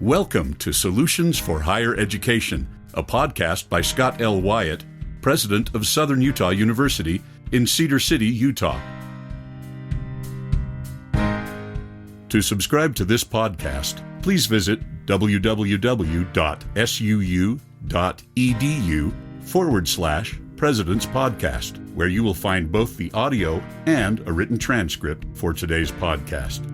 Welcome to Solutions for Higher Education, a podcast by Scott L. Wyatt, president of Southern Utah University in Cedar City, Utah. To subscribe to this podcast, please visit www.suu.edu/President's Podcast, where you will find both the audio and a written transcript for today's podcast.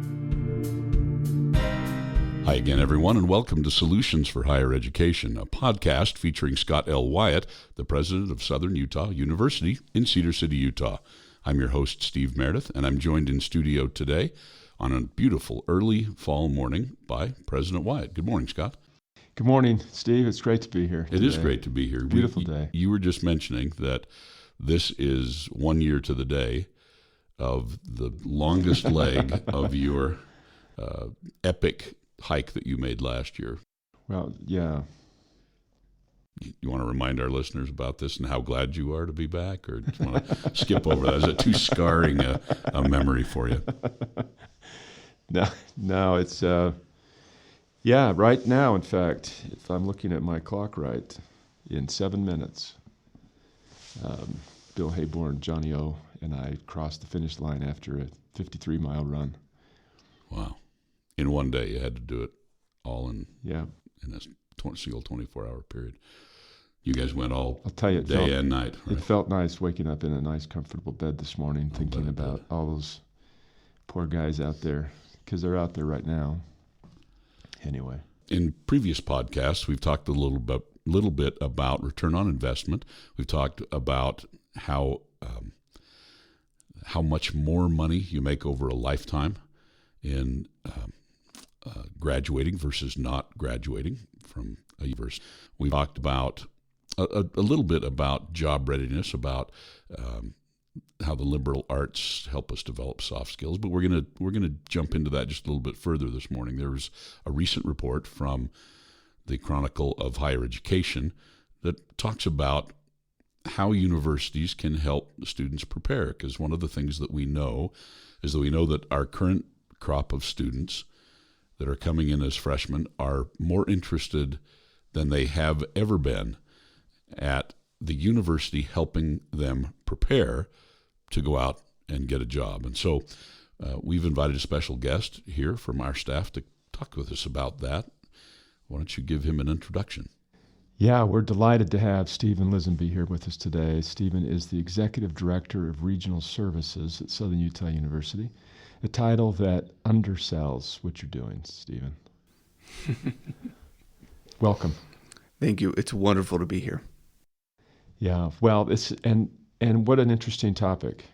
Hi again, everyone, and welcome to Solutions for Higher Education, a podcast featuring Scott L. Wyatt, the president of Southern Utah University in Cedar City, Utah. I'm your host, Steve Meredith, and I'm joined in studio today on a beautiful early fall morning by President Wyatt. Good morning, Scott. Good morning, Steve. It's great to be here today. It is great to be here. Beautiful day. You were just mentioning that this is 1 year to the day of the longest leg of your epic hike that you made last year. Well, yeah. You want to remind our listeners about this and how glad you are to be back, or do you want to skip over that? Is it too scarring a memory for you? No, it's, right now, in fact, if I'm looking at my clock right, in 7 minutes, Bill Hayborn, Johnny O, and I crossed the finish line after a 53-mile run. Wow. In one day, you had to do it all in a single 24-hour period. You guys went all day and night. Right? It felt nice waking up in a nice, comfortable bed this morning, thinking about all those poor guys out there, because they're out there right now. Anyway. In previous podcasts, we've talked a little bit about return on investment. We've talked about how much more money you make over a lifetime in graduating versus not graduating from a university. We talked about a little bit about job readiness, about how the liberal arts help us develop soft skills, but we're gonna jump into that just a little bit further this morning. There was a recent report from the Chronicle of Higher Education that talks about how universities can help students prepare, because one of the things that we know is that our current crop of students that are coming in as freshmen are more interested than they have ever been at the university helping them prepare to go out and get a job. And so we've invited a special guest here from our staff to talk with us about that. Why don't you give him an introduction? Yeah, we're delighted to have Stephen Lisonbee here with us today. Stephen is the Executive Director of Regional Services at Southern Utah University, a title that undersells what you're doing, Stephen. Welcome. Thank you. It's wonderful to be here. Yeah, well, it's and what an interesting topic.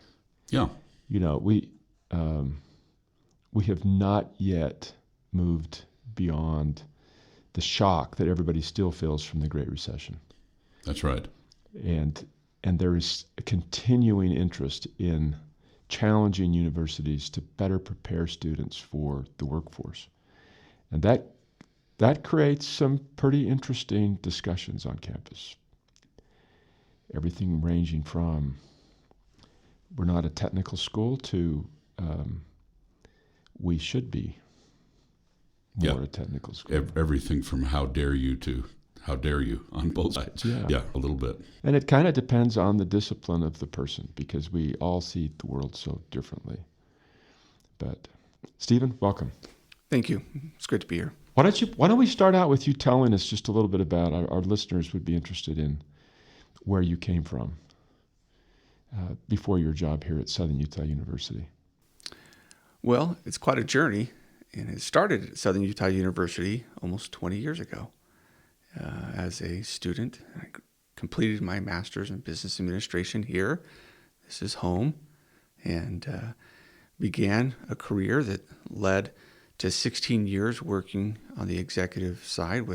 Yeah. You know, we have not yet moved beyond the shock that everybody still feels from the Great Recession. That's right. And there is a continuing interest in challenging universities to better prepare students for the workforce. And that creates some pretty interesting discussions on campus. Everything ranging from we're not a technical school to we should be more a technical school. Everything from how dare you to how dare you on both sides. Yeah, a little bit. And it kind of depends on the discipline of the person, because we all see the world so differently. But Stephen, welcome. Thank you. It's great to be here. Why don't we start out with you telling us just a little bit about, our listeners would be interested in where you came from before your job here at Southern Utah University. Well, it's quite a journey, and it started at Southern Utah University almost 20 years ago. As a student, I completed my master's in business administration here. This is home, and began a career that led to 16 years working on the executive side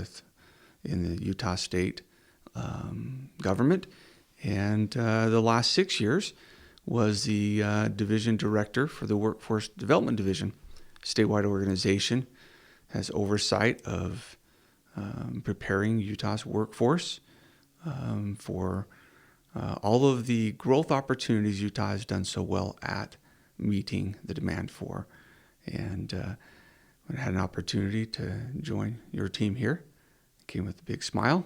in the Utah State government, and the last 6 years was the division director for the Workforce Development Division, statewide organization, has oversight of preparing Utah's workforce for all of the growth opportunities Utah has done so well at meeting the demand for. And I had an opportunity to join your team here. Came with a big smile.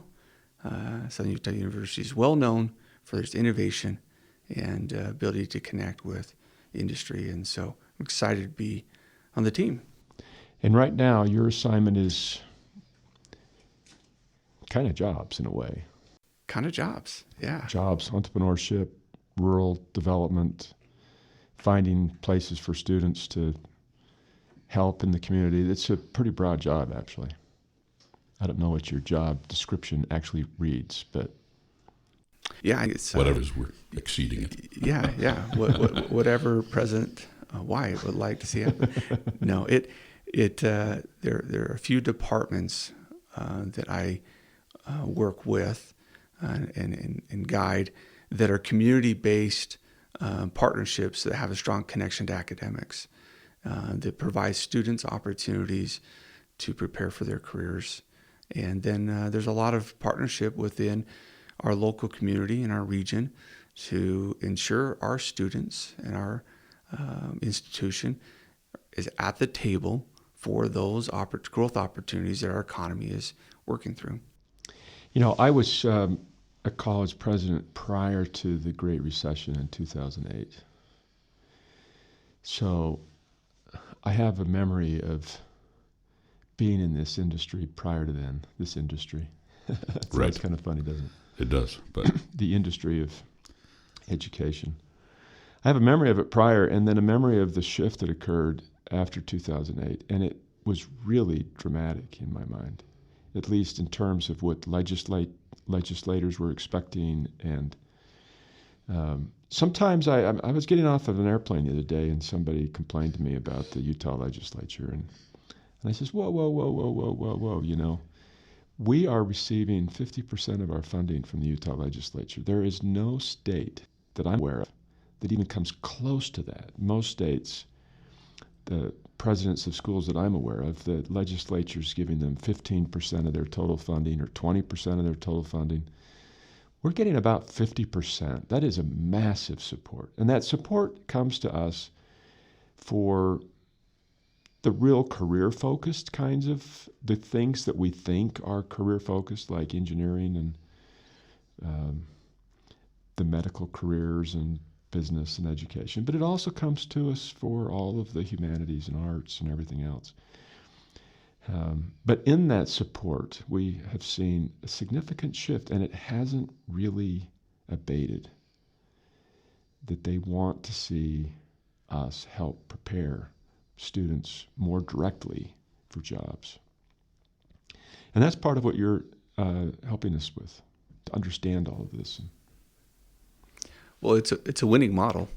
Southern Utah University is well known for its innovation and ability to connect with industry. And so I'm excited to be on the team. And right now, your assignment is kind of jobs in a way. Kind of jobs, yeah. Jobs, entrepreneurship, rural development, finding places for students to help in the community. It's a pretty broad job, actually. I don't know what your job description actually reads, but yeah, it's whatever's we're exceeding it. Yeah. Whatever President Wyatt would like to see happen. No, there are a few departments that I work with and guide that are community-based partnerships that have a strong connection to academics, that provide students opportunities to prepare for their careers. And then there's a lot of partnership within our local community and our region to ensure our students and our institution is at the table for those growth opportunities that our economy is working through. You know, I was a college president prior to the Great Recession in 2008. So I have a memory of being in this industry prior to then, this industry. It Right. sounds kind of funny, doesn't it? It does, but The industry of education. I have a memory of it prior, and then a memory of the shift that occurred after 2008, and it was really dramatic in my mind, at least in terms of what legislators were expecting. And sometimes I was getting off of an airplane the other day, and somebody complained to me about the Utah Legislature, and I says, whoa, you know. We are receiving 50% of our funding from the Utah Legislature. There is no state that I'm aware of that even comes close to that. Most states, the presidents of schools that I'm aware of, the legislature's giving them 15% of their total funding or 20% of their total funding. We're getting about 50%. That is a massive support. And that support comes to us for the real career-focused kinds of the things that we think are career-focused, like engineering and the medical careers and business and education. But it also comes to us for all of the humanities and arts and everything else. But in that support, we have seen a significant shift, and it hasn't really abated, that they want to see us help prepare students more directly for jobs. And that's part of what you're helping us with, to understand all of this. Well, it's a winning model.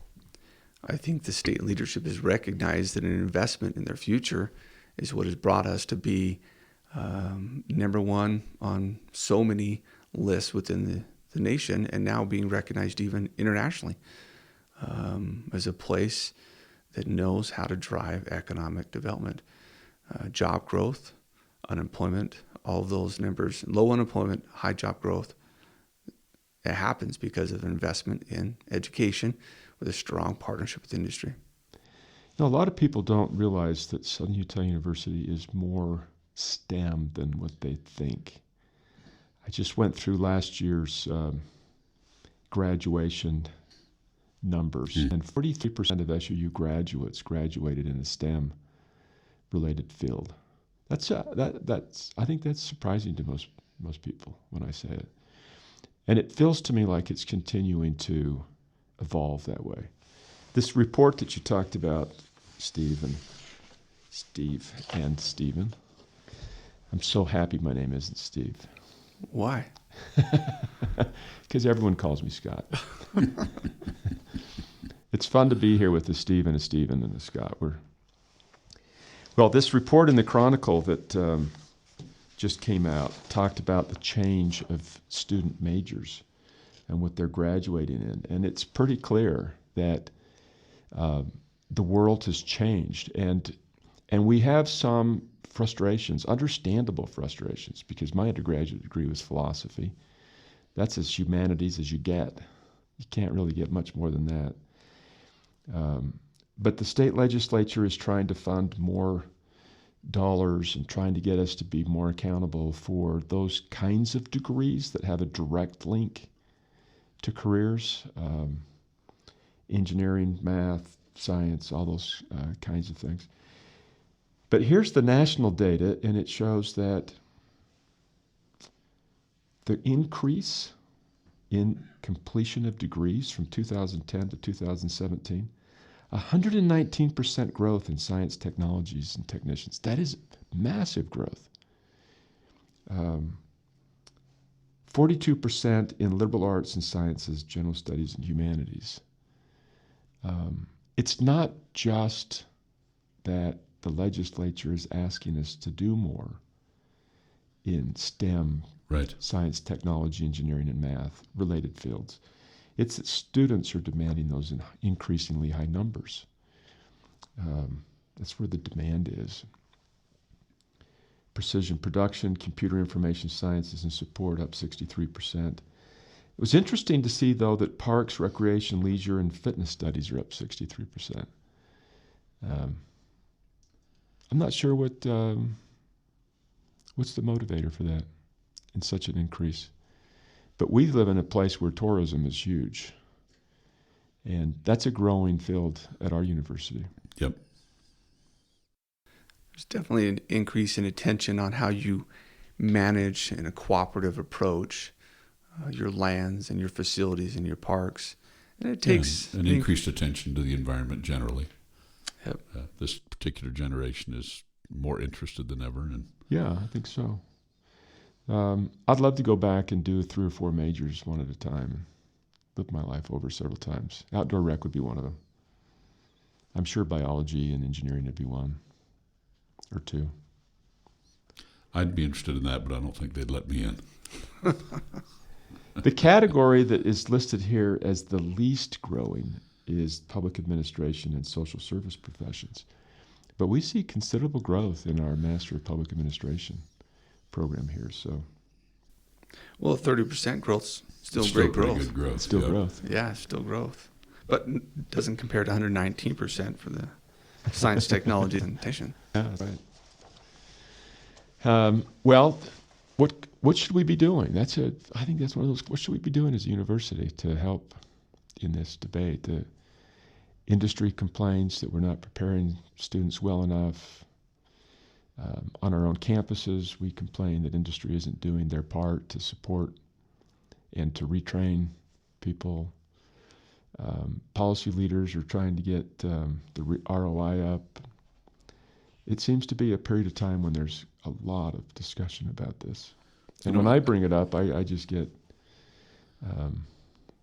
I think the state leadership has recognized that an investment in their future is what has brought us to be number one on so many lists within the nation, and now being recognized even internationally as a place that knows how to drive economic development, job growth, unemployment, all of those numbers, low unemployment, high job growth. It happens because of investment in education with a strong partnership with industry. Now, a lot of people don't realize that Southern Utah University is more STEM than what they think. I just went through last year's graduation numbers, and 43% of SUU graduates graduated in a STEM-related field. That's I think that's surprising to most people when I say it, and it feels to me like it's continuing to evolve that way. This report that you talked about, Steve and Stephen. I'm so happy my name isn't Steve. Why? Because everyone calls me Scott. It's fun to be here with a Steve and a Stephen and a Scott. Well, this report in the Chronicle that just came out talked about the change of student majors and what they're graduating in. And it's pretty clear that the world has changed. And we have some frustrations, understandable frustrations, because my undergraduate degree was philosophy. That's as humanities as you get. You can't really get much more than that. But the state legislature is trying to fund more dollars and trying to get us to be more accountable for those kinds of degrees that have a direct link to careers, engineering, math, science, all those kinds of things. But here's the national data, and it shows that the increase in completion of degrees from 2010 to 2017, 119% growth in science technologies and technicians. That is massive growth. 42% in liberal arts and sciences, general studies, and humanities. It's not just that the legislature is asking us to do more in STEM, Right. science, technology, engineering, and math related fields. It's that students are demanding those in increasingly high numbers. That's where the demand is. Precision production, computer information sciences and support up 63%. It was interesting to see, though, that parks, recreation, leisure, and fitness studies are up 63%. I'm not sure what's the motivator for that in such an increase. But we live in a place where tourism is huge. And that's a growing field at our university. Yep. There's definitely an increase in attention on how you manage in a cooperative approach your lands and your facilities and your parks. And it takes an increased attention to the environment generally. Yep. This particular generation is more interested than ever. And yeah, I think so. I'd love to go back and do 3 or 4 majors one at a time and live my life over several times. Outdoor rec would be one of them. I'm sure biology and engineering would be one or 2. I'd be interested in that, but I don't think they'd let me in. The category that is listed here as the least growing is public administration and social service professions. But we see considerable growth in our Master of Public Administration program here. So, well, 30% growth's still Still great pretty growth. good growth. it's still yeah. growth. Yeah, still growth. But it doesn't compare to 119% for the science, technology, and education. Yeah, that's right. Well, what should we be doing? I think that's one of those. What should we be doing as a university to help in this debate? The industry complains that we're not preparing students well enough. On our own campuses, we complain that industry isn't doing their part to support and to retrain people. Policy leaders are trying to get the ROI up. It seems to be a period of time when there's a lot of discussion about this. And when I bring it up, I just get,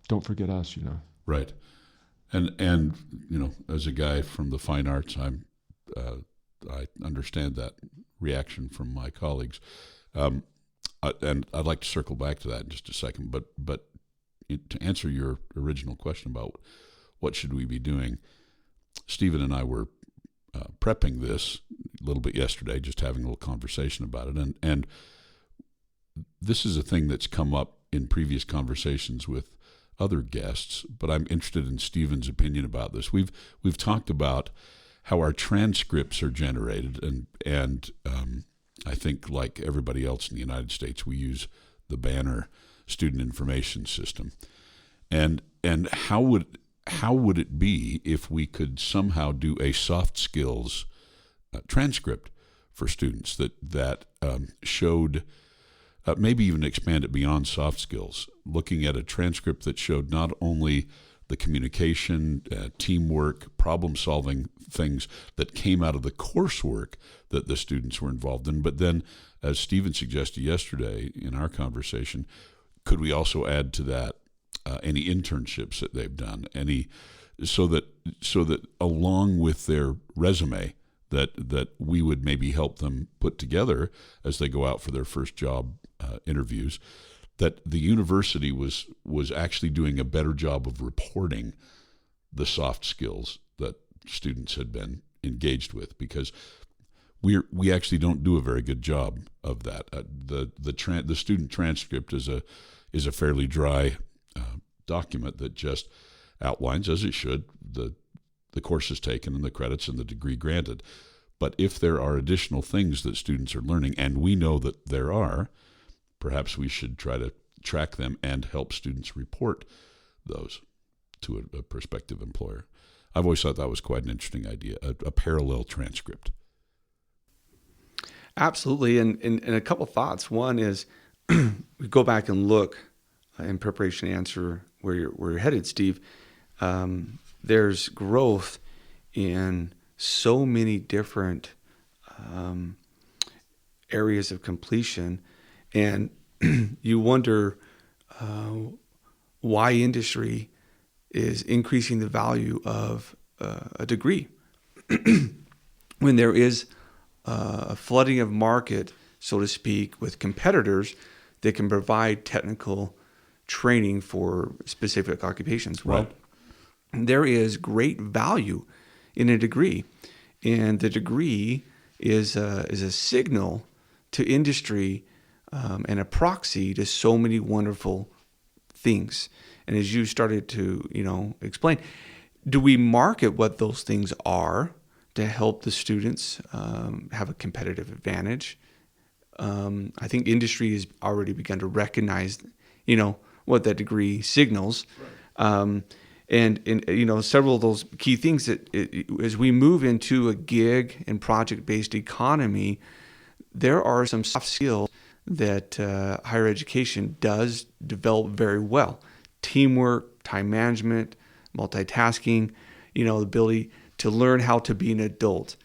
don't forget us, Right. And as a guy from the fine arts, I understand that reaction from my colleagues. And I'd like to circle back to that in just a second. But to answer your original question about what should we be doing, Stephen and I were prepping this a little bit yesterday, just having a little conversation about it. And this is a thing that's come up in previous conversations with other guests, but I'm interested in Stephen's opinion about this. We've talked about how our transcripts are generated, and I think, like everybody else in the United States, we use the Banner Student Information System. And how would it be if we could somehow do a soft skills transcript for students that showed, maybe even expand it beyond soft skills, looking at a transcript that showed not only the communication, teamwork, problem-solving things that came out of the coursework that the students were involved in, but then, as Stephen suggested yesterday in our conversation, could we also add to that any internships that they've done, so that along with their resume, that we would maybe help them put together as they go out for their first job interviews, that the university was actually doing a better job of reporting the soft skills that students had been engaged with, because we actually don't do a very good job of that. The student transcript is a fairly dry document that just outlines, as it should, the courses taken and the credits and the degree granted. But if there are additional things that students are learning, and we know that there are, perhaps we should try to track them and help students report those to a prospective employer. I've always thought that was quite an interesting idea, a parallel transcript. Absolutely. And a couple thoughts. One is we go back and look in preparation to answer where you're headed, Steve. There's growth in so many different areas of completion, and you wonder why industry is increasing the value of a degree when there is a flooding of market, so to speak, with competitors that can provide technical training for specific occupations. Well, there is great value in a degree, and the degree is a signal to industry and a proxy to so many wonderful things. And as you started to explain, do we market what those things are to help the students have a competitive advantage? I think industry has already begun to recognize, what that degree signals. Right. And several of those key things that as we move into a gig and project-based economy, there are some soft skills that higher education does develop very well. Teamwork, time management, multitasking, the ability to learn how to be an adult,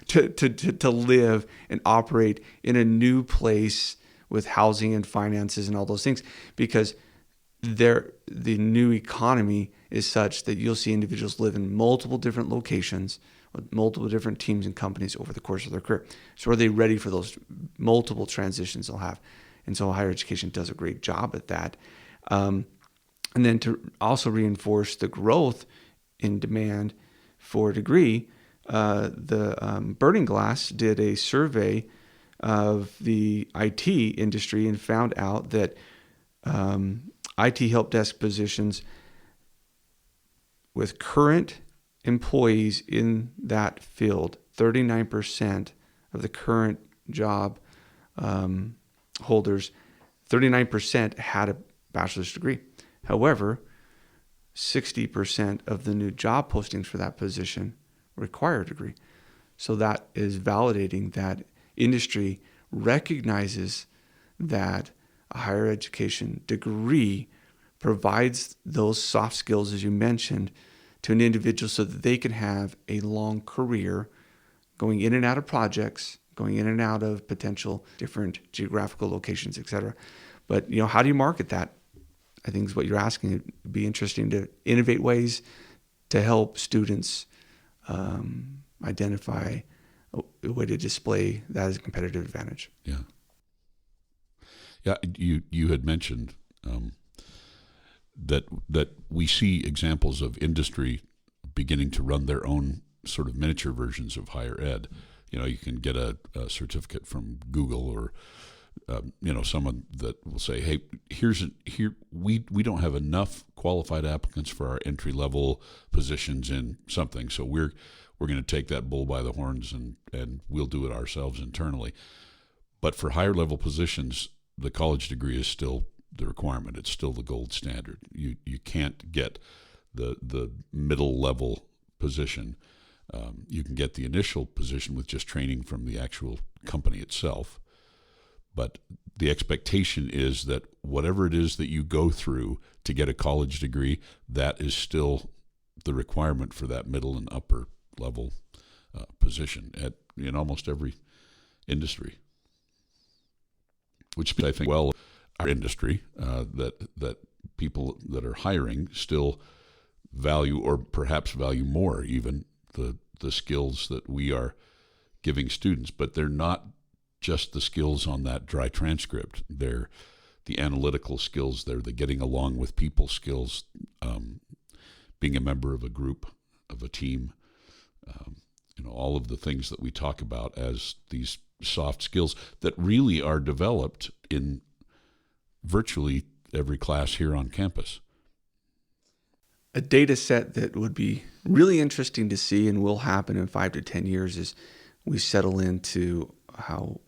to live and operate in a new place with housing and finances and all those things, because the new economy is such that you'll see individuals live in multiple different locations with multiple different teams and companies over the course of their career. So are they ready for those multiple transitions they'll have? And so higher education does a great job at that. And then to also reinforce the growth in demand for a degree, the Burning Glass did a survey of the IT industry and found out that IT help desk positions with current employees in that field, 39% of the current job holders, 39% had a bachelor's degree. However, 60% of the new job postings for that position require a degree. So that is validating that industry recognizes that a higher education degree provides those soft skills, as you mentioned, to an individual so that they can have a long career going in and out of projects, going in and out of potential different geographical locations, et cetera. But, how do you market that? I think is what you're asking. It'd be interesting to innovate ways to help students identify a way to display that as a competitive advantage. Yeah. Yeah, you had mentioned that we see examples of industry beginning to run their own sort of miniature versions of higher ed. You can get a certificate from Google or someone that will say, hey, we don't have enough qualified applicants for our entry level positions in something, so we're going to take that bull by the horns and we'll do it ourselves internally. But for higher level positions, the college degree is still the requirement. It's still the gold standard. You can't get the middle level position. You can get the initial position with just training from the actual company itself. But the expectation is that whatever it is that you go through to get a college degree, that is still the requirement for that middle and upper level position in almost every industry. Which I think, our industry, that people that are hiring still value, or perhaps value more even, the skills that we are giving students. But they're not just the skills on that dry transcript. They're the analytical skills. They're the getting along with people skills, being a member of a group, of a team, all of the things that we talk about as these soft skills that really are developed in virtually every class here on campus. a data set that would be really interesting to see and will happen in 5 to 10 years is we settle into how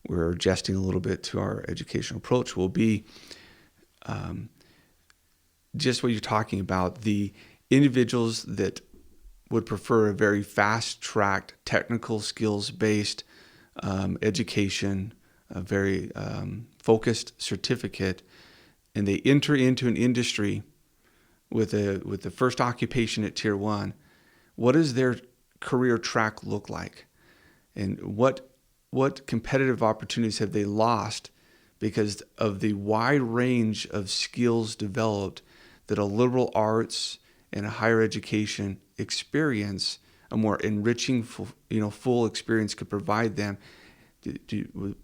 we're adjusting a little bit to our educational approach will be just what you're talking about, the individuals that would prefer a very fast-tracked, technical skills-based education, a very focused certificate, and they enter into an industry with the first occupation at Tier 1. What does their career track look like? And what competitive opportunities have they lost because of the wide range of skills developed that a liberal arts and a higher education experience, a more enriching, full experience could provide them?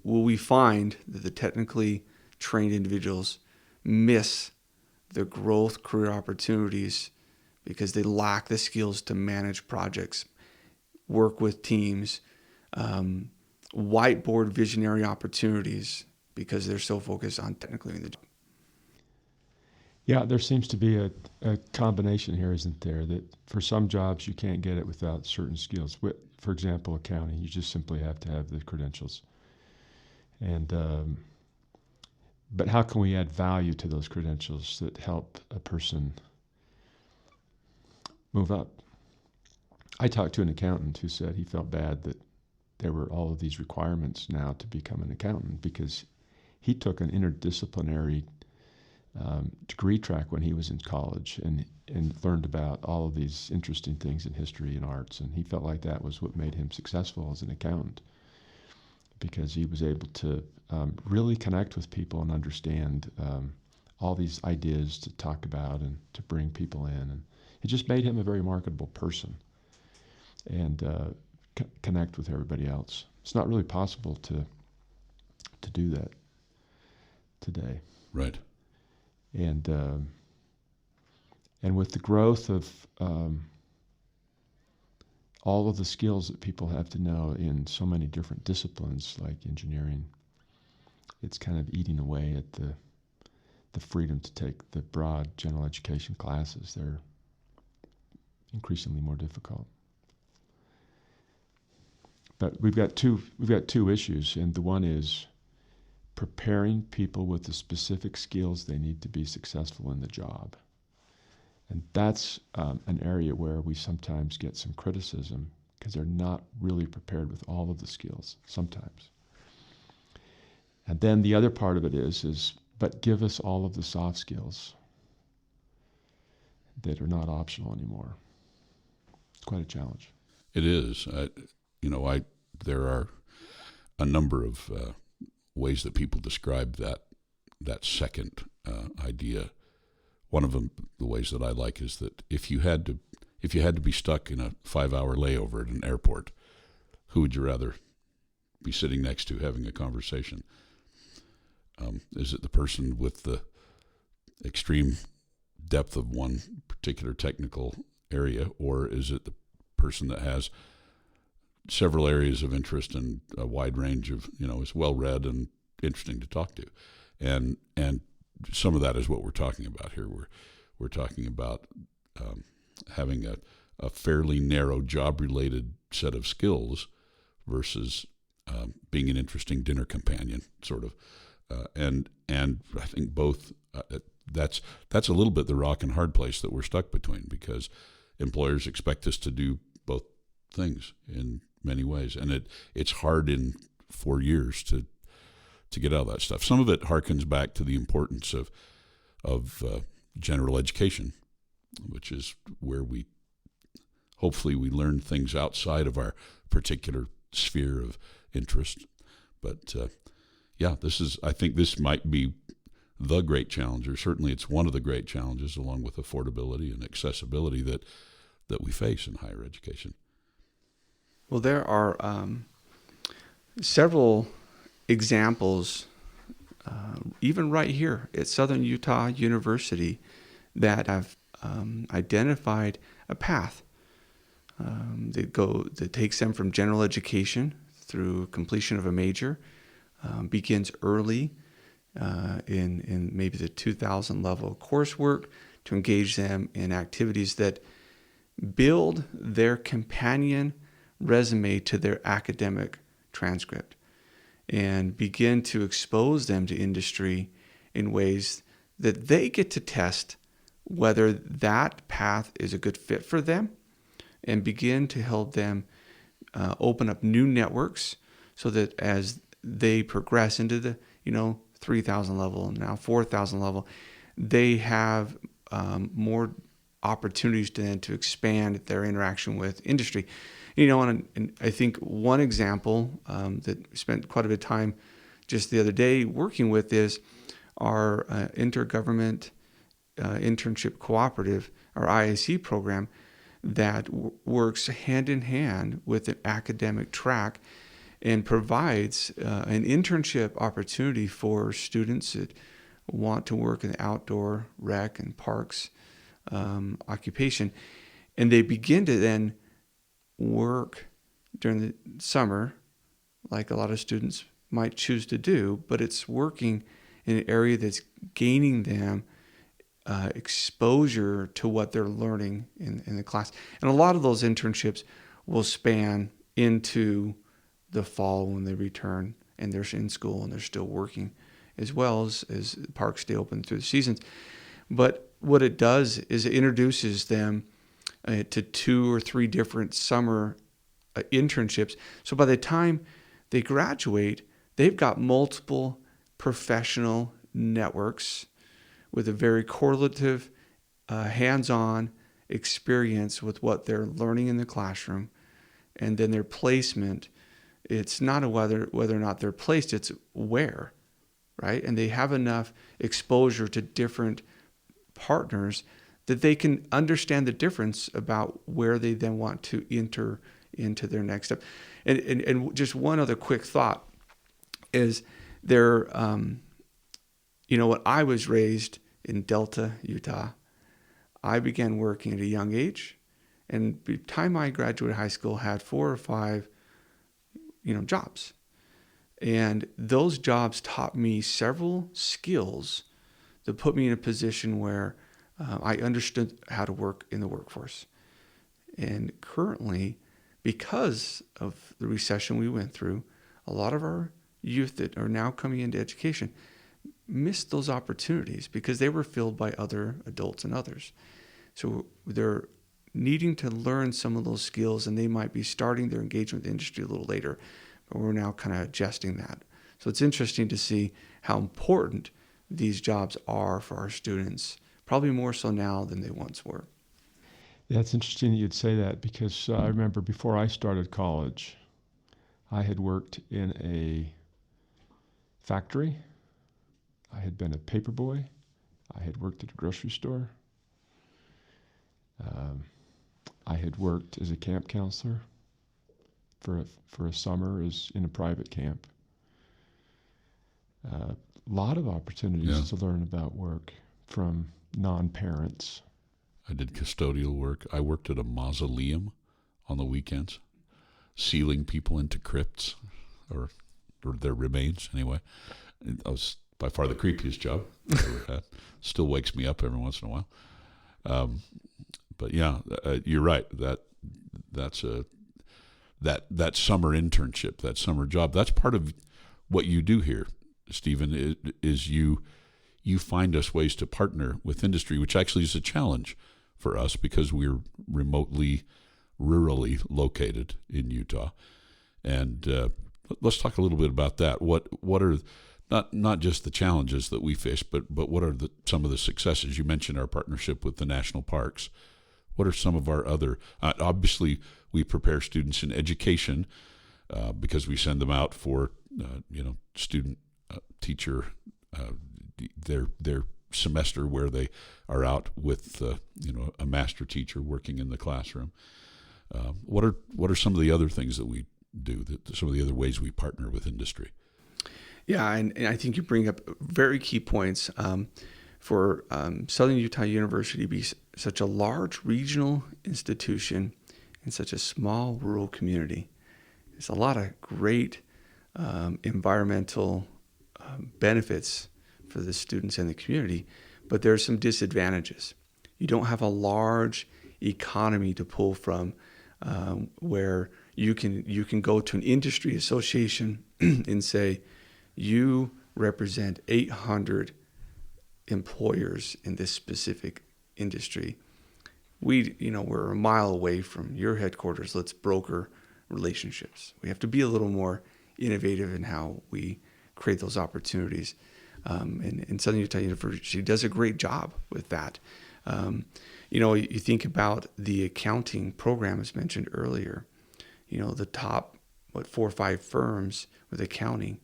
Will we find that the technically trained individuals miss the growth career opportunities because they lack the skills to manage projects, work with teams, whiteboard visionary opportunities because they're so focused on technically doing the job? Yeah, there seems to be a combination here, isn't there? That for some jobs you can't get it without certain skills. For example, accounting, you just simply have to have the credentials. And but how can we add value to those credentials that help a person move up? I talked to an accountant who said he felt bad that there were all of these requirements now to become an accountant because he took an interdisciplinary degree track when he was in college and learned about all of these interesting things in history and arts, and he felt like that was what made him successful as an accountant because he was able to really connect with people and understand all these ideas to talk about and to bring people in, and it just made him a very marketable person and connect with everybody else. It's not really possible to do that today. Right. And with the growth of all of the skills that people have to know in so many different disciplines like engineering, it's kind of eating away at the freedom to take the broad general education classes. They're increasingly more difficult. But we've got two issues, and the one is preparing people with the specific skills they need to be successful in the job. And that's an area where we sometimes get some criticism because they're not really prepared with all of the skills sometimes. And then the other part of it is but give us all of the soft skills that are not optional anymore. It's quite a challenge. It is. There are a number of ways that people describe that second idea. One of them, the ways that I like, is that if you had to be stuck in a 5-hour layover at an airport, who would you rather be sitting next to having a conversation? Is it the person with the extreme depth of one particular technical area, or is it the person that has several areas of interest and a wide range of, is well-read and interesting to talk to? And some of that is what we're talking about here. We're talking about having a fairly narrow job-related set of skills versus being an interesting dinner companion, sort of. And I think both, that's a little bit the rock and hard place that we're stuck between, because employers expect us to do both things in many ways. And it's hard in 4 years to get out of that stuff. Some of it harkens back to the importance of general education, which is where we hopefully learn things outside of our particular sphere of interest. But I think this might be the great challenge, or certainly it's one of the great challenges, along with affordability and accessibility that we face in higher education. Well, there are several examples, even right here at Southern Utah University, that have identified a path that takes them from general education through completion of a major, begins early in maybe the 2000 level coursework to engage them in activities that build their companion resume to their academic transcript and begin to expose them to industry in ways that they get to test whether that path is a good fit for them, and begin to help them open up new networks so that as they progress into the 3,000 level, now 4,000 level, they have more opportunities to expand their interaction with industry. And I think one example that we spent quite a bit of time just the other day working with is our intergovernment internship cooperative, our IAC program, that works hand in hand with an academic track and provides an internship opportunity for students that want to work in the outdoor rec and parks occupation. And they begin to then work during the summer, like a lot of students might choose to do, but it's working in an area that's gaining them exposure to what they're learning in the class. And a lot of those internships will span into the fall when they return and they're in school and they're still working, as well as parks stay open through the seasons. But what it does is it introduces them to 2 or 3 different summer internships. So by the time they graduate, they've got multiple professional networks with a very correlative, hands-on experience with what they're learning in the classroom. And then their placement, it's not a whether or not they're placed, it's where, right? And they have enough exposure to different partners that they can understand the difference about where they then want to enter into their next step. And just one other quick thought is there, when I was raised in Delta, Utah, I began working at a young age, and by the time I graduated high school, had 4 or 5, jobs. And those jobs taught me several skills that put me in a position where I understood how to work in the workforce. And currently, because of the recession we went through, a lot of our youth that are now coming into education missed those opportunities because they were filled by other adults and others. So they're needing to learn some of those skills, and they might be starting their engagement with the industry a little later, but we're now kind of adjusting that. So it's interesting to see how important these jobs are for our students, probably more so now than they once were. Yeah, it's interesting that you'd say that, because I remember before I started college, I had worked in a factory. I had been a paper boy. I had worked at a grocery store. I had worked as a camp counselor for a summer as in a private camp. A lot of opportunities to learn about work from non-parents. I did custodial work. I worked at a mausoleum on the weekends, sealing people into crypts or their remains anyway. That was by far the creepiest job I ever had. Still wakes me up every once in a while. But yeah, you're right. That's that summer internship, that summer job. That's part of what you do here, Stephen. Is you find us ways to partner with industry, which actually is a challenge for us because we're rurally located in Utah. And let's talk a little bit about that. What are not just the challenges that we face, but what are some of the successes? You mentioned our partnership with the national parks. What are some of our other? Obviously, we prepare students in education because we send them out for student teacher their semester where they are out with a master teacher working in the classroom. What are some of the other things that we do? Some of the other ways we partner with industry? Yeah, and I think you bring up very key points. For Southern Utah University to be such a large regional institution in such a small rural community, there's a lot of great environmental benefits for the students and the community, but there are some disadvantages. You don't have a large economy to pull from, where you can go to an industry association and say, you represent 800 employers in this specific industry. We're a mile away from your headquarters. Let's broker relationships. We have to be a little more innovative in how we create those opportunities. And Southern Utah University does a great job with that. You think about the accounting program as mentioned earlier. The top, 4 or 5 firms with accounting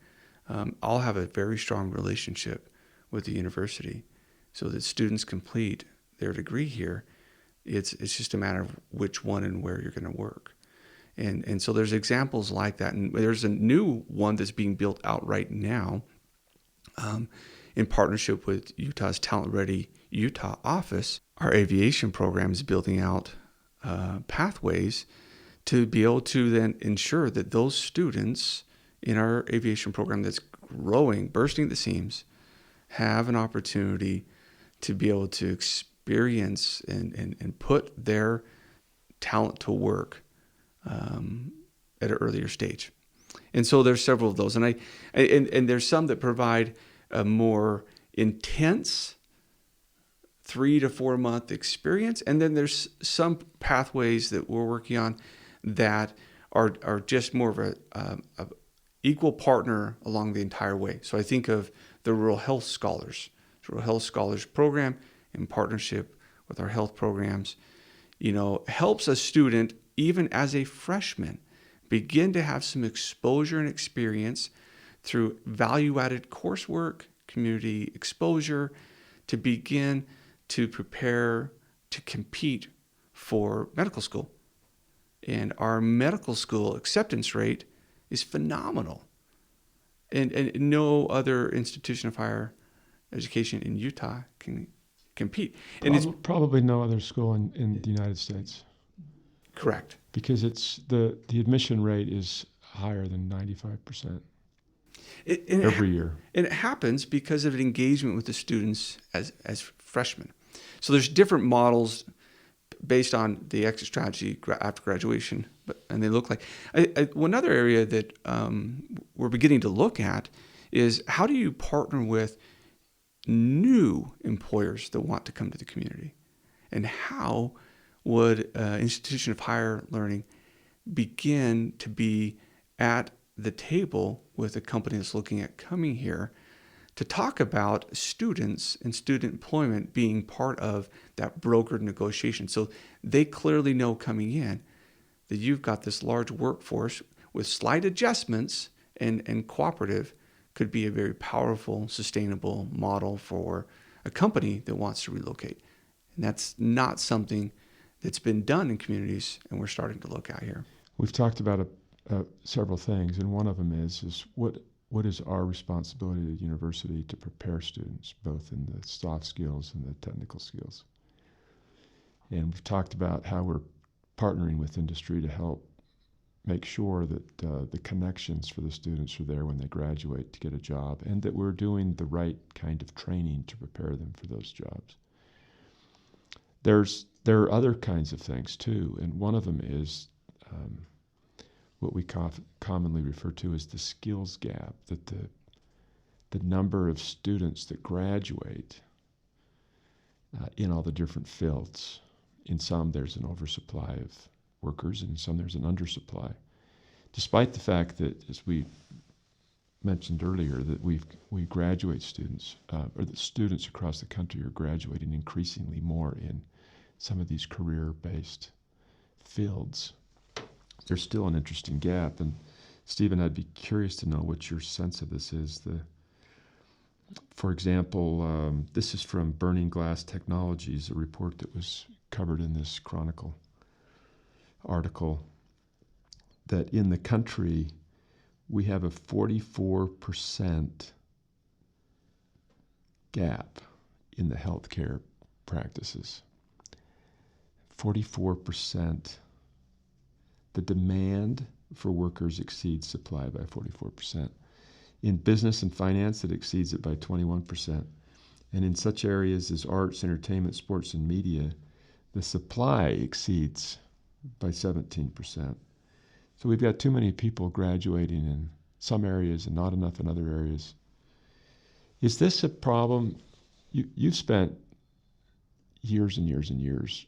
all have a very strong relationship with the university, so that students complete their degree here. It's just a matter of which one and where you're going to work. And so there's examples like that. And there's a new one that's being built out right now in partnership with Utah's Talent Ready Utah office. Our aviation program is building out pathways to be able to then ensure that those students in our aviation program that's growing, bursting at the seams, have an opportunity to be able to experience and put their talent to work at an earlier stage. And so there's several of those. And there's some that provide a more intense 3 to 4 month experience. And then there's some pathways that we're working on that are just more of a equal partner along the entire way. So I think of the Rural Health Scholars. The Rural Health Scholars program, in partnership with our health programs, helps a student, even as a freshman, begin to have some exposure and experience through value-added coursework, community exposure, to begin to prepare to compete for medical school. And our medical school acceptance rate is phenomenal. And no other institution of higher education in Utah can compete. And probably no other school in the United States. Correct. Because it's the admission rate is higher than 95% every year. And it happens because of an engagement with the students as freshmen. So there's different models based on the exit strategy after graduation, and they look like one other area that we're beginning to look at is how do you partner with new employers that want to come to the community, and how would an institution of higher learning begin to be at the table with a company that's looking at coming here to talk about students and student employment being part of that brokered negotiation. So they clearly know coming in that you've got this large workforce with slight adjustments and cooperative could be a very powerful, sustainable model for a company that wants to relocate. And that's not something that's been done in communities, and we're starting to look at here. We've talked about several things, and one of them is what is our responsibility at the university to prepare students, both in the soft skills and the technical skills. And we've talked about how we're partnering with industry to help make sure that the connections for the students are there when they graduate to get a job, and that we're doing the right kind of training to prepare them for those jobs. There are other kinds of things too, and one of them is what we commonly refer to as the skills gap, that the number of students that graduate in all the different fields. In some, there's an oversupply of workers, and in some, there's an undersupply. Despite the fact that, as we mentioned earlier, that we graduate students, or that students across the country are graduating increasingly more in some of these career-based fields, there's still an interesting gap. And Stephen, I'd be curious to know what your sense of this is. For example, this is from Burning Glass Technologies, a report that was covered in this Chronicle article, that in the country we have a 44% gap in the healthcare practices. 44%. The demand for workers exceeds supply by 44%. In business and finance, it exceeds it by 21%. And in such areas as arts, entertainment, sports, and media, the supply exceeds by 17%. So we've got too many people graduating in some areas and not enough in other areas. Is this a problem? You've spent years and years and years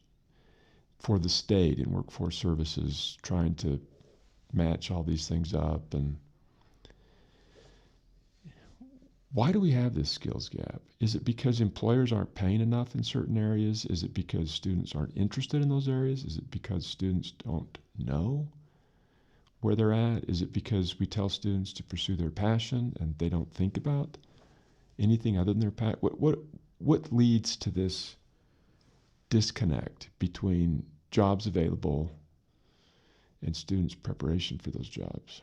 for the state in workforce services trying to match all these things up. And why do we have this skills gap? Is it because employers aren't paying enough in certain areas? Is it because students aren't interested in those areas? Is it because students don't know where they're at? Is it because we tell students to pursue their passion and they don't think about anything other than their passion? What leads to this disconnect between jobs available and students' preparation for those jobs?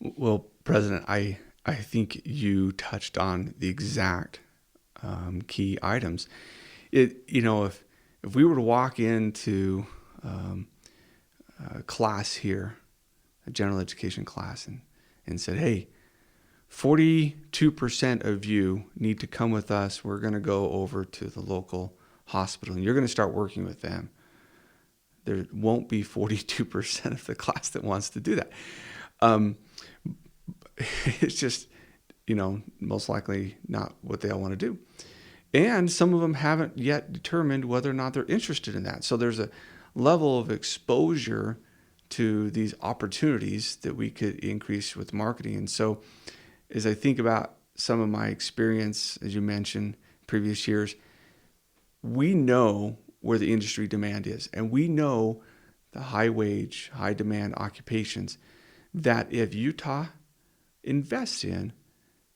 Well, President, I think you touched on the exact key items. If we were to walk into a class here, a general education class, and said, hey, 42% of you need to come with us. We're going to go over to the local hospital and you're going to start working with them. There won't be 42% of the class that wants to do that. It's just, most likely not what they all want to do. And some of them haven't yet determined whether or not they're interested in that. So there's a level of exposure to these opportunities that we could increase with marketing. And so as I think about some of my experience, as you mentioned, previous years, we know where the industry demand is. And we know the high wage, high demand occupations that if Utah invests in,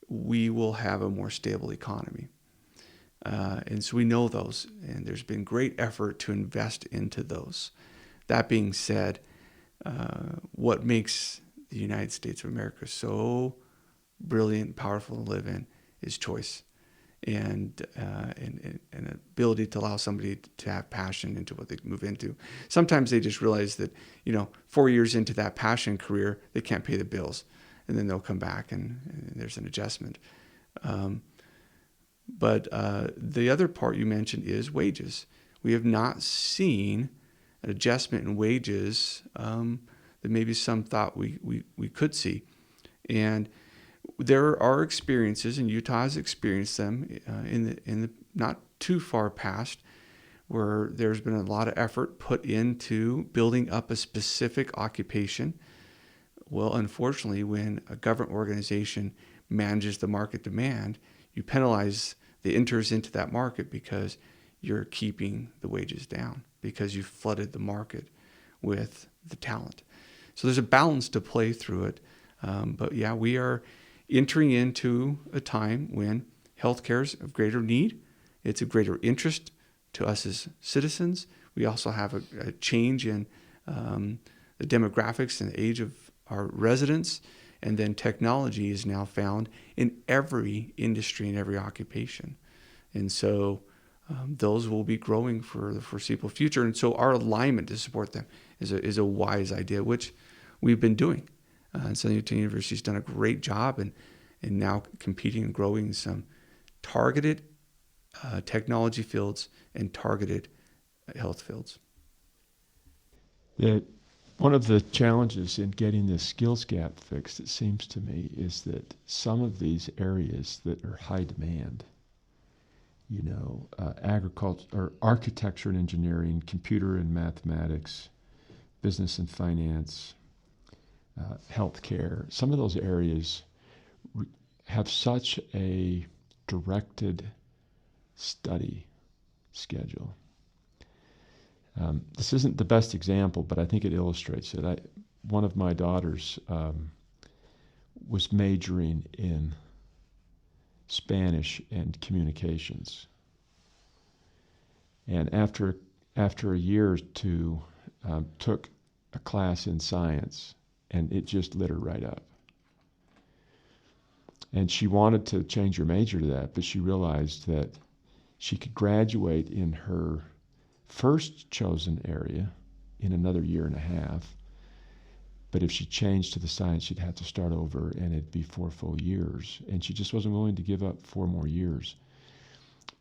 we will have a more stable economy. And so we know those, and there's been great effort to invest into those. That being said, what makes the United States of America so brilliant and powerful to live in is choice and an ability to allow somebody to have passion into what they move into. Sometimes they just realize that, 4 years into that passion career, they can't pay the bills, and then they'll come back and there's an adjustment. But the other part you mentioned is wages. We have not seen an adjustment in wages that maybe some thought we could see. And there are experiences, and Utah has experienced them in the not too far past, where there's been a lot of effort put into building up a specific occupation. Well, unfortunately, when a government organization manages the market demand, you penalize the enters into that market because you're keeping the wages down, because you've flooded the market with the talent. So there's a balance to play through it. But yeah, we are entering into a time when healthcare is of greater need. It's of greater interest to us as citizens. We also have a change in the demographics and the age of our residents. And then technology is now found in every industry and every occupation. And so those will be growing for the foreseeable future. And so our alignment to support them is a wise idea, which we've been doing. And Southern Utah University has done a great job and now competing and growing some targeted technology fields and targeted health fields. One of the challenges in getting this skills gap fixed, it seems to me, is that some of these areas that are high demand, agriculture or architecture and engineering, computer and mathematics, business and finance, healthcare, some of those areas have such a directed study schedule. This isn't the best example, but I think it illustrates it. One of my daughters was majoring in Spanish and communications. And after a year or two, took a class in science, and it just lit her right up. And she wanted to change her major to that, but she realized that she could graduate in her first chosen area in another year and a half. But if she changed to the science, she'd have to start over, and it'd be 4 full years. And she just wasn't willing to give up 4 more years.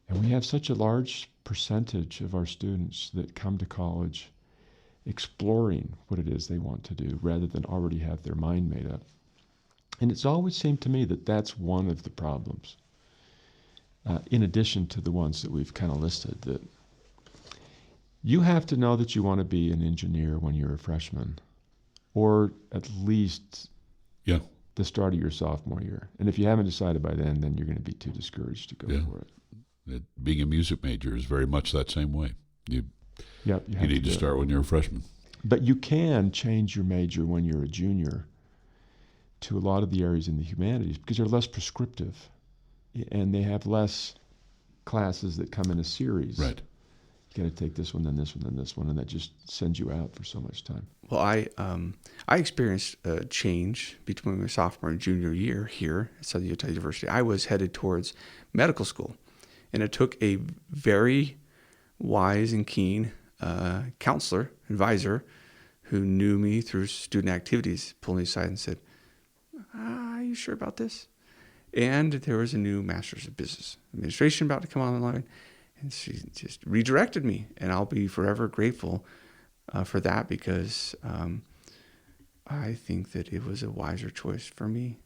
And we have such a large percentage of our students that come to college exploring what it is they want to do rather than already have their mind made up. And it's always seemed to me that that's one of the problems, in addition to the ones that we've kind of listed, that you have to know that you want to be an engineer when you're a freshman, or at least Yeah. the start of your sophomore year. And if you haven't decided by then you're going to be too discouraged to go Yeah. for it. Being a music major is very much that same way. You Yep, you need to do it. start when you're a freshman. But you can change your major when you're a junior to a lot of the areas in the humanities because they're less prescriptive and they have less classes that come in a series. Right. You got to take this one, then this one, then this one, and that just sends you out for so much time. Well, I experienced a change between my sophomore and junior year here at Southern Utah University. I was headed towards medical school, and it took a very wise and keen counselor, advisor, who knew me through student activities, pulled me aside and said, "Are you sure about this?" And there was a new master's of business administration about to come online, and she just redirected me, and I'll be forever grateful for that because I think that it was a wiser choice for me.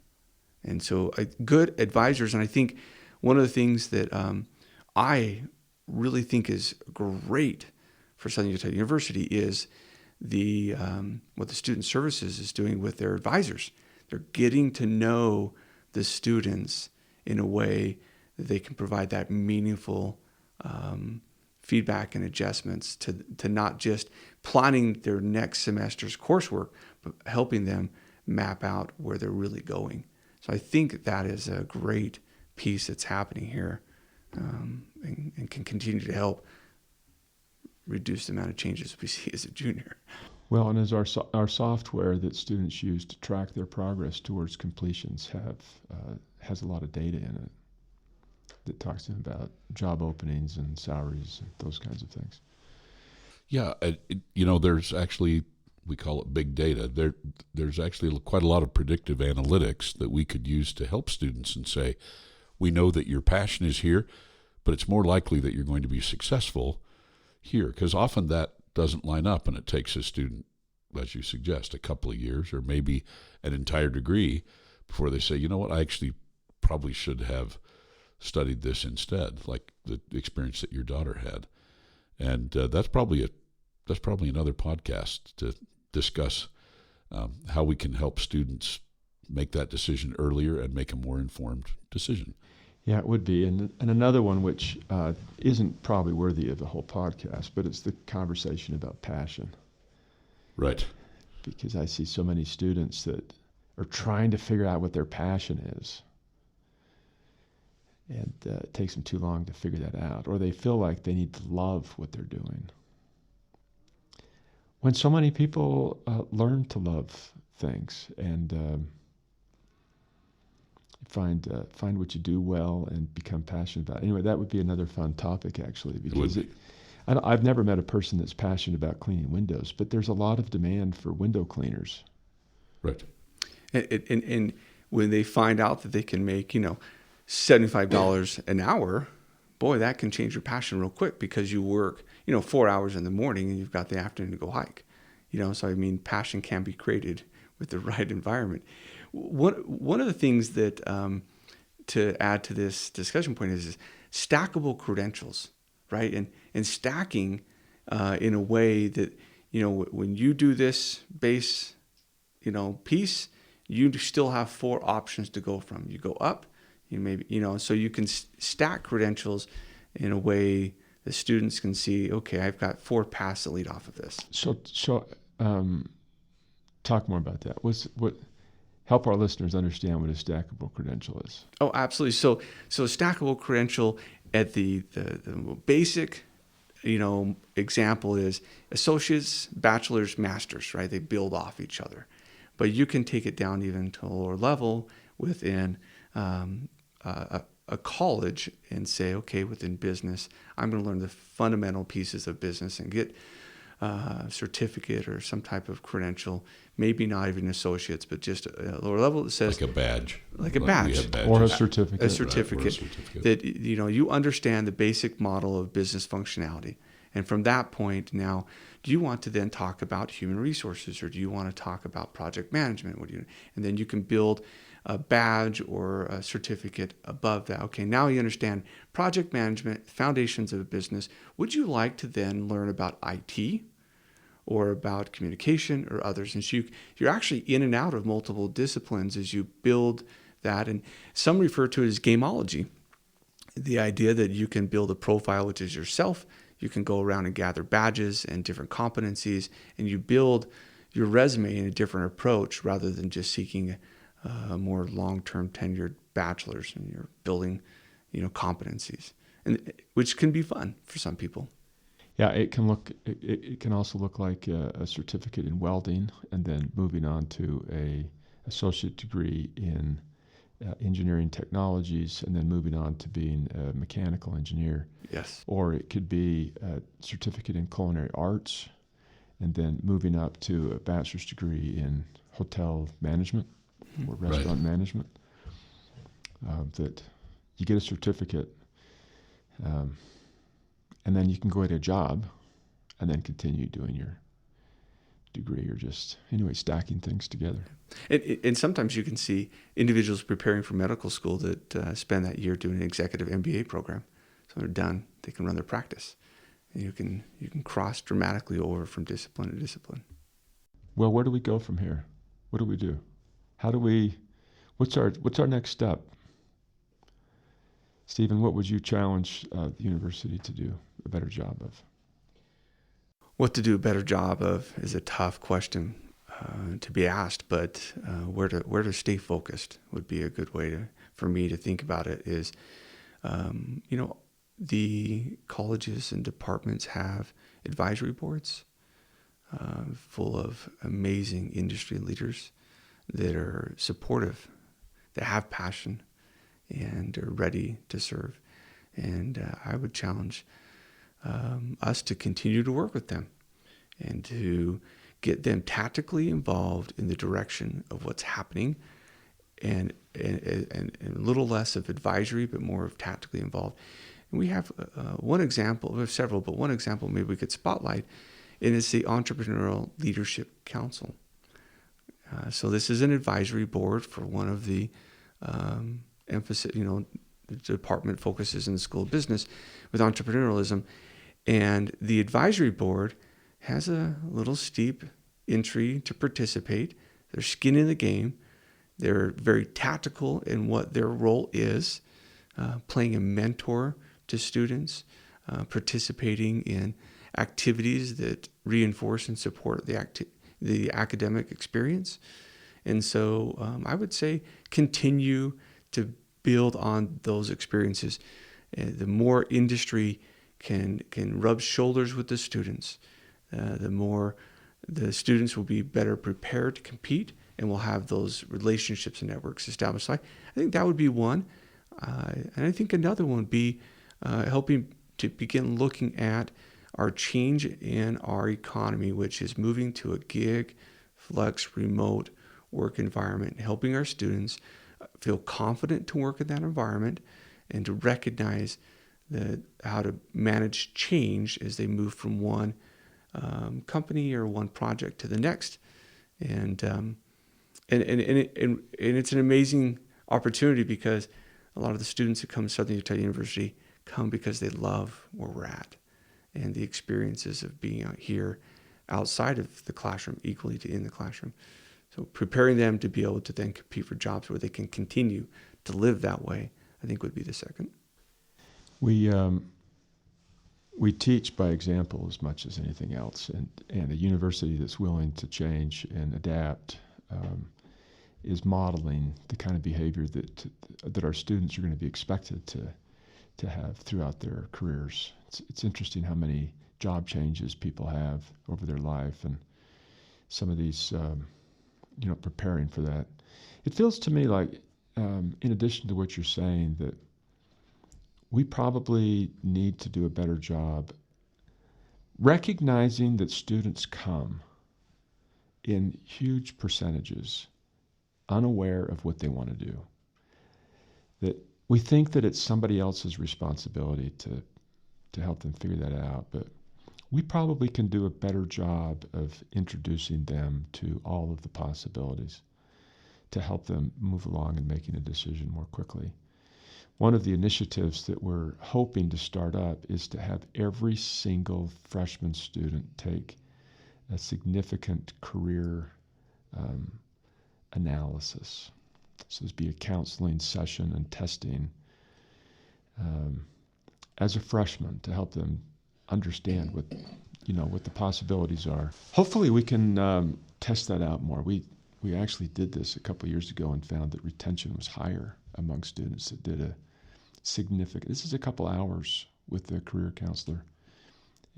And so good advisors, and I think one of the things that I really think is great for Southern Utah University is the what the student services is doing with their advisors. They're getting to know the students in a way that they can provide that meaningful feedback and adjustments to not just planning their next semester's coursework, but helping them map out where they're really going. So I think that is a great piece that's happening here and can continue to help reduce the amount of changes we see as a junior. Well, and as our software that students use to track their progress towards completions has a lot of data in it that talks to them about job openings and salaries and those kinds of things. Yeah, there's actually, we call it big data. There's actually quite a lot of predictive analytics that we could use to help students and say, we know that your passion is here, but it's more likely that you're going to be successful here, because often that doesn't line up, and it takes a student, as you suggest, a couple of years or maybe an entire degree before they say, you know what, I actually probably should have studied this instead, like the experience that your daughter had. And that's probably another podcast to discuss how we can help students make that decision earlier and make a more informed decision. Yeah, it would be. And another one which isn't probably worthy of a whole podcast, but it's the conversation about passion. Right. Because I see so many students that are trying to figure out what their passion is. And it takes them too long to figure that out. Or they feel like they need to love what they're doing. When so many people learn to love things and find what you do well and become passionate about it. Anyway, that would be another fun topic, actually, because I've never met a person that's passionate about cleaning windows, but there's a lot of demand for window cleaners. Right. And when they find out that they can make, $75 an hour, boy, that can change your passion real quick because you work, 4 hours in the morning and you've got the afternoon to go hike. So I mean, passion can be created with the right environment. One of the things that to add to this discussion point is stackable credentials, right? And stacking in a way that, when you do this base, piece, you still have 4 options to go from. You go up, so you can stack credentials in a way the students can see, okay, I've got 4 paths that lead off of this. So talk more about that. Help our listeners understand what a stackable credential is. Oh, absolutely. So a stackable credential at the basic, example is associates, bachelor's, master's, right? They build off each other. But you can take it down even to a lower level within a college and say, okay, within business, I'm going to learn the fundamental pieces of business and get certificate or some type of credential, maybe not even associates, but just a lower level that says like a badge. Like a badge. We have badges. Or a certificate. A certificate, Right, or a certificate. that you understand the basic model of business functionality. And from that point now, do you want to then talk about human resources, or do you want to talk about project management? And then you can build a badge or a certificate above that. Okay, now you understand project management, foundations of a business. Would you like to then learn about IT or about communication or others? And so you're actually in and out of multiple disciplines as you build that. And some refer to it as gameology, the idea that you can build a profile, which is yourself. You can go around and gather badges and different competencies, and you build your resume in a different approach rather than just seeking a more long-term tenured bachelor's, and you're building, competencies, and which can be fun for some people. Yeah, it can also look like a certificate in welding, and then moving on to a associate degree in engineering technologies, and then moving on to being a mechanical engineer. Yes. Or it could be a certificate in culinary arts, and then moving up to a bachelor's degree in hotel management or restaurant management. That you get a certificate, and then you can go get a job, and then continue doing your degree, or just stacking things together. And sometimes you can see individuals preparing for medical school that spend that year doing an executive MBA program. So they're done, they can run their practice. And you can cross dramatically over from discipline to discipline. Well, where do we go from here? What do we do? What's our next step? Stephen, what would you challenge the university to do a better job of? What to do a better job of is a tough question to be asked, but where to stay focused would be a good way for me to think about it. Is the colleges and departments have advisory boards full of amazing industry leaders that are supportive, that have passion, and are ready to serve. And I would challenge us to continue to work with them and to get them tactically involved in the direction of what's happening, and a little less of advisory, but more of tactically involved. And we have one example, we have several, but one example maybe we could spotlight, and it's the Entrepreneurial Leadership Council. So this is an advisory board for one of the emphasis, the department focuses in the School of Business with entrepreneurialism. And the advisory board has a little steep entry to participate. They're skin in the game. They're very tactical in what their role is, playing a mentor to students, participating in activities that reinforce and support the academic experience. And so I would say continue to build on those experiences. The more industry can rub shoulders with the students, the more the students will be better prepared to compete, and will have those relationships and networks established. So I think that would be one. And I think another one would be helping to begin looking at our change in our economy, which is moving to a gig, flex, remote work environment, helping our students feel confident to work in that environment, and to recognize how to manage change as they move from one company or one project to the next. And it's an amazing opportunity, because a lot of the students who come to Southern Utah University come because they love where we're at and the experiences of being out here outside of the classroom equally to in the classroom. So preparing them to be able to then compete for jobs where they can continue to live that way, I think would be the second. We teach by example as much as anything else, and a university that's willing to change and adapt is modeling the kind of behavior that our students are going to be expected to have throughout their careers. It's interesting how many job changes people have over their life, and some of these, preparing for that. It feels to me like, in addition to what you're saying, that we probably need to do a better job recognizing that students come in huge percentages unaware of what they want to do. That we think that it's somebody else's responsibility to help them figure that out, but we probably can do a better job of introducing them to all of the possibilities to help them move along and making a decision more quickly. One of the initiatives that we're hoping to start up is to have every single freshman student take a significant career analysis. So there's be a counseling session and testing as a freshman to help them understand what the possibilities are. Hopefully we can test that out more. We actually did this a couple of years ago and found that retention was higher among students that did a significant. This is a couple hours with the career counselor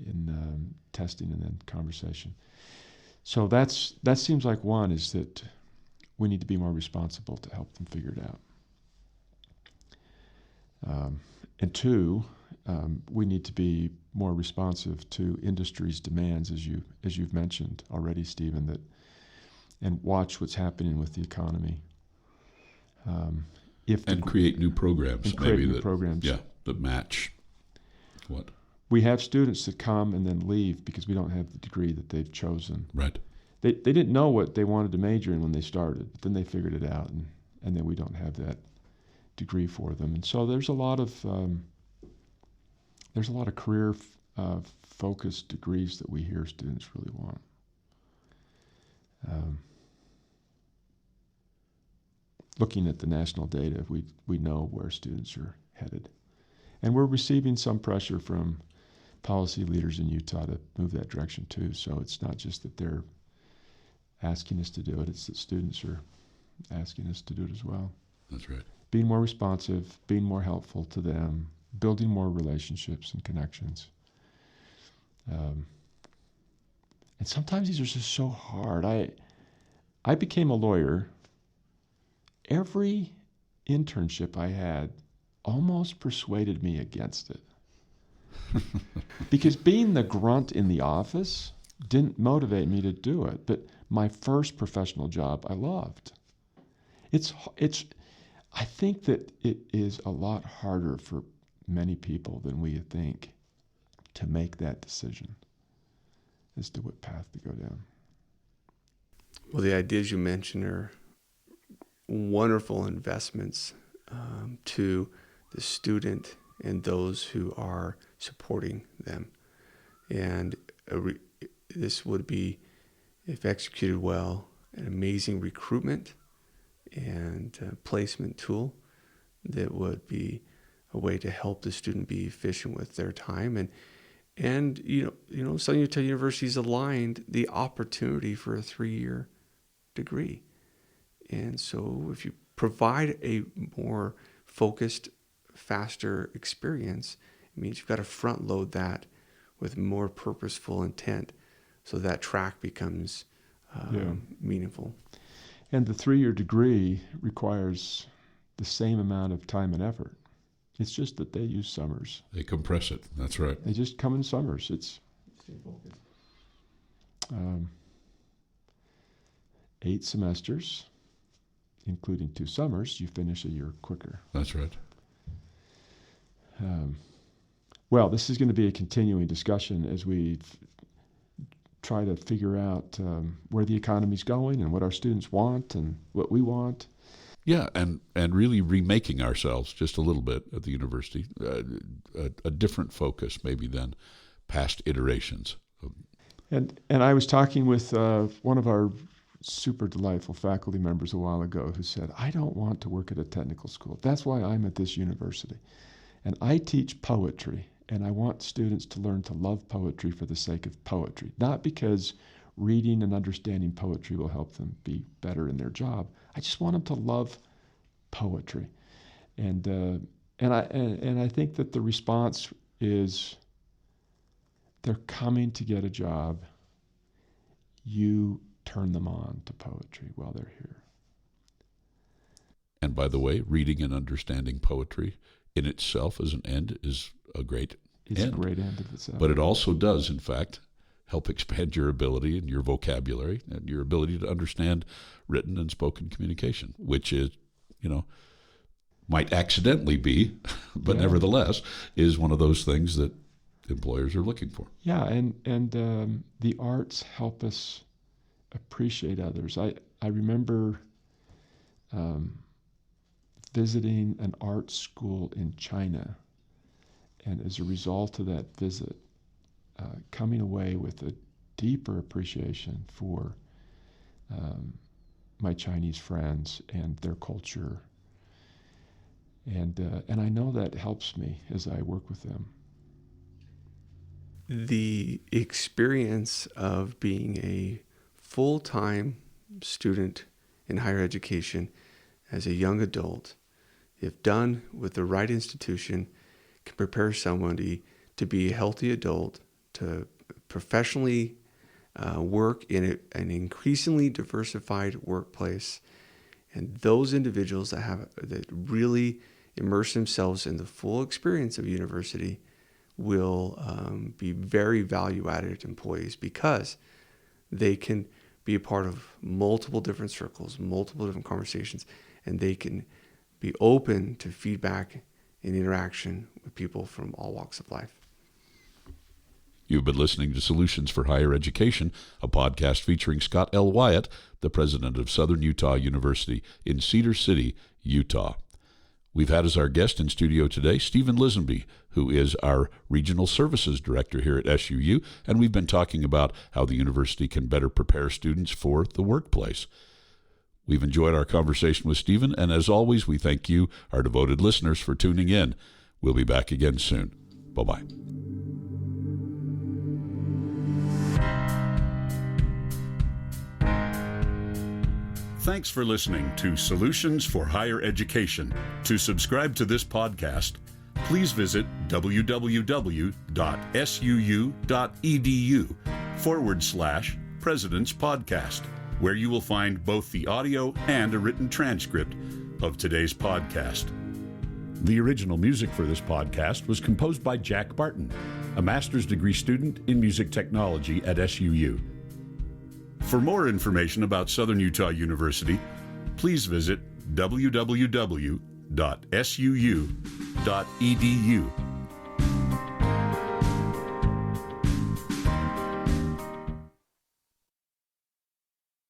in testing and then conversation. So that seems like one is that we need to be more responsible to help them figure it out. And two, we need to be more responsive to industry's demands, as you've mentioned already, Stephen, and watch what's happening with the economy. Create new programs, programs. Yeah, that match what we have students that come and then leave because we don't have the degree that they've chosen. Right. They didn't know what they wanted to major in when they started, but then they figured it out, and then we don't have that degree for them. And so there's a lot of career focused degrees that we hear students really want. Looking at the national data, we know where students are headed. And we're receiving some pressure from policy leaders in Utah to move that direction too. So it's not just that they're asking us to do it, it's that students are asking us to do it as well. That's right. Being more responsive, being more helpful to them, building more relationships and connections. And sometimes these are just so hard. I became a lawyer. Every internship I had almost persuaded me against it. Because being the grunt in the office didn't motivate me to do it. But my first professional job I loved. I think that it is a lot harder for many people than we think to make that decision as to what path to go down. Well, the ideas you mentioned are wonderful investments to the student and those who are supporting them. And this would be, if executed well, an amazing recruitment and placement tool that would be a way to help the student be efficient with their time. And Southern Utah University's aligned the opportunity for a 3-year degree. And so if you provide a more focused, faster experience, it means you've got to front load that with more purposeful intent so that track becomes meaningful. And the 3-year degree requires the same amount of time and effort. It's just that they use summers. They compress it. That's right. They just come in summers. It's 8 semesters, including 2 summers. You finish a year quicker. That's right. Well, this is going to be a continuing discussion as we try to figure out where the economy's going and what our students want and what we want. Yeah, and really remaking ourselves just a little bit at the university, a different focus maybe than past iterations. And I was talking with one of our super delightful faculty members a while ago who said, I don't want to work at a technical school. That's why I'm at this university. And I teach poetry, and I want students to learn to love poetry for the sake of poetry, not because reading and understanding poetry will help them be better in their job. I just want them to love poetry. And I think that the response is they're coming to get a job. You turn them on to poetry while they're here. And by the way, reading and understanding poetry in itself as an end is a great is a great end of itself. But it also does, in fact, help expand your ability and your vocabulary and your ability to understand written and spoken communication, which is, might accidentally be, but nevertheless is one of those things that employers are looking for. Yeah, and the arts help us appreciate others. I remember visiting an art school in China, and as a result of that visit, coming away with a deeper appreciation for my Chinese friends and their culture. And I know that helps me as I work with them. The experience of being a full-time student in higher education as a young adult, if done with the right institution, can prepare somebody to be a healthy adult, to professionally work in an increasingly diversified workplace. And those individuals that really immerse themselves in the full experience of university will be very value-added employees, because they can be a part of multiple different circles, multiple different conversations, and they can be open to feedback and interaction with people from all walks of life. You've been listening to Solutions for Higher Education, a podcast featuring Scott L. Wyatt, the president of Southern Utah University in Cedar City, Utah. We've had as our guest in studio today Stephen Lisonbee, who is our Regional Services Director here at SUU, and we've been talking about how the university can better prepare students for the workplace. We've enjoyed our conversation with Stephen, and as always, we thank you, our devoted listeners, for tuning in. We'll be back again soon. Bye-bye. Thanks for listening to Solutions for Higher Education. To subscribe to this podcast, please visit www.suu.edu/President's Podcast, where you will find both the audio and a written transcript of today's podcast. The original music for this podcast was composed by Jack Barton, a master's degree student in music technology at SUU. For more information about Southern Utah University, please visit www.suu.edu.